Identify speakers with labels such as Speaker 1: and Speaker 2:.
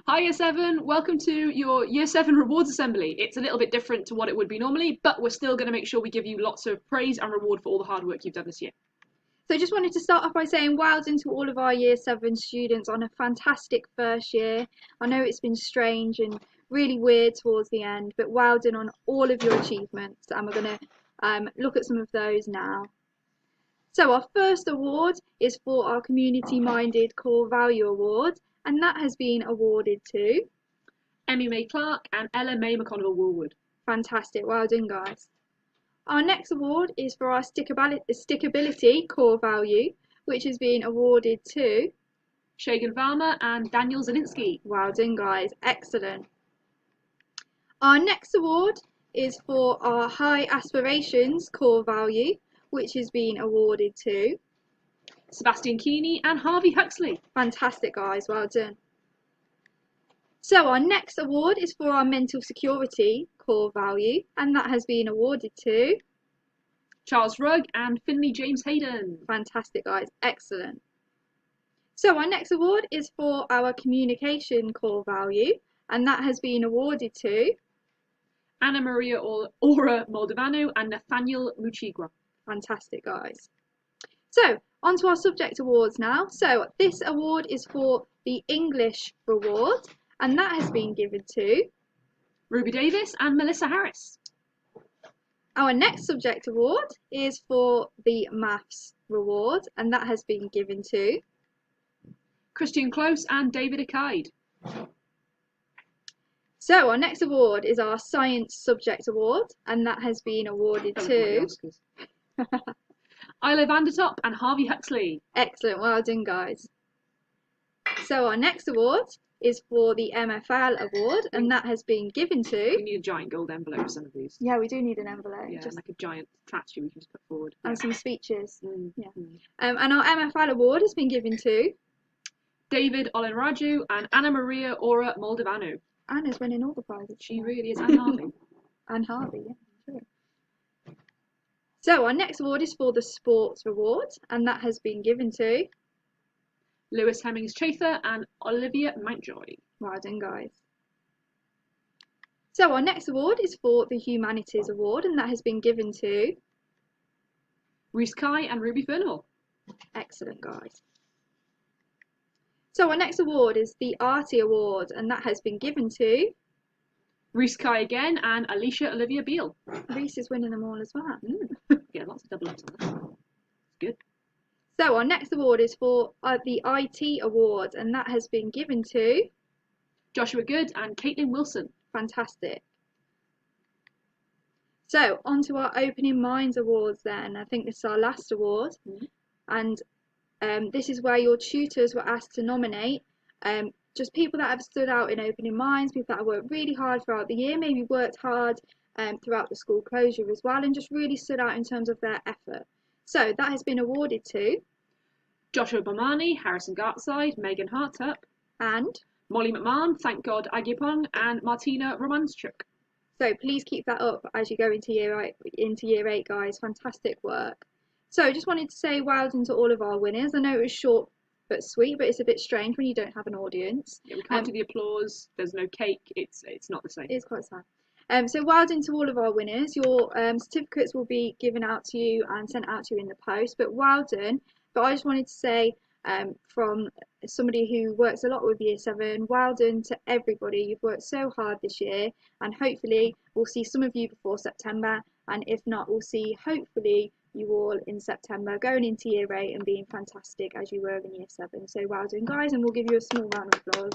Speaker 1: Hi Year 7, welcome to your Year 7 Rewards Assembly. It's a little bit different to what it would be normally, but we're still going to make sure we give you lots of praise and reward for all the hard work you've done this year.
Speaker 2: So I just wanted to start off by saying well done to all of our Year 7 students on a fantastic first year. I know it's been strange and really weird towards the end, but well done on all of your achievements, and we're going to look at some of those now. So our first award is for our Community Minded Core Value Award, and that has been awarded to
Speaker 1: Emmy May Clark and Ella May McConville Woolwood.
Speaker 2: Fantastic, well done guys. Our next award is for our Stickability Core Value, which has been awarded to
Speaker 1: Shagan Valma and Daniel Zelinsky.
Speaker 2: Well done guys, excellent. Our next award is for our High Aspirations Core Value, which has been awarded to
Speaker 1: Sebastian Keeney and Harvey Huxley.
Speaker 2: Fantastic guys, well done. So our next award is for our Mental Security Core Value, and that has been awarded to
Speaker 1: Charles Rugg and Finley James Hayden.
Speaker 2: Fantastic guys, excellent. So our next award is for our Communication Core Value, and that has been awarded to
Speaker 1: Anna Maria Aura Moldavano and Nathaniel Muchigua.
Speaker 2: Fantastic guys. So on to our subject awards now. So this award is for the English Reward, and that has been given to
Speaker 1: Ruby Davis and Melissa Harris.
Speaker 2: Our next subject award is for the Maths Reward, and that has been given to
Speaker 1: Christian Close and David Akide.
Speaker 2: So our next award is our Science Subject Award, and that has been awarded to
Speaker 1: Isla Vandertop and Harvey Huxley.
Speaker 2: Excellent, well done guys. So our next award is for the MFL Award, and that has been given to
Speaker 1: We need a giant gold envelope for some of these.
Speaker 2: Yeah, we do need an envelope.
Speaker 1: Yeah, like a giant statue we can just put forward.
Speaker 2: And some speeches.
Speaker 1: Yeah.
Speaker 2: And our MFL Award has been given to
Speaker 1: David Olenraju and Anna Maria Aura Moldavano.
Speaker 2: Anna's winning all the prizes.
Speaker 1: She really is, and Harvey.
Speaker 2: And Harvey, yeah, sure. So our next award is for the Sports Reward, and that has been given to
Speaker 1: Lewis Hemmings Chafer and Olivia Mountjoy.
Speaker 2: Well done, guys. So our next award is for the Humanities Award, and that has been given to
Speaker 1: Reese Kai and Ruby Fernall.
Speaker 2: Excellent, guys. So our next award is the Artie Award, and that has been given to
Speaker 1: Reese Kai again and Alicia Olivia Beale.
Speaker 2: Reese is winning them all as well.
Speaker 1: Yeah, lots of double ups on that. Good.
Speaker 2: So our next award is for the IT Award, and that has been given to
Speaker 1: Joshua Good and Caitlin Wilson.
Speaker 2: Fantastic. So on to our Opening Minds Awards then. I think this is our last award, and this is where your tutors were asked to nominate just people that have stood out in opening minds, people that have worked really hard throughout the year, maybe worked hard throughout the school closure as well, and just really stood out in terms of their effort. So that has been awarded to
Speaker 1: Joshua Bomani, Harrison Gartside, Megan Hartup,
Speaker 2: and
Speaker 1: Molly McMahon, Thank God Agyapong, and Martina Romanchuk.
Speaker 2: So please keep that up as you go into year 8, guys. Fantastic work. So just wanted to say well done to all of our winners. I know it was short but sweet, but it's a bit strange when you don't have an audience.
Speaker 1: Yeah, we can't do the applause. There's no cake. It's not the same.
Speaker 2: It's quite sad. So well done to all of our winners. Your certificates will be given out to you and sent out to you in the post, but well done. But I just wanted to say from somebody who works a lot with Year 7, well done to everybody. You've worked so hard this year, and hopefully we'll see some of you before September, and if not, we'll see hopefully you all in September going into Year 8 and being fantastic as you were in Year 7. So well done guys, and we'll give you a small round of applause.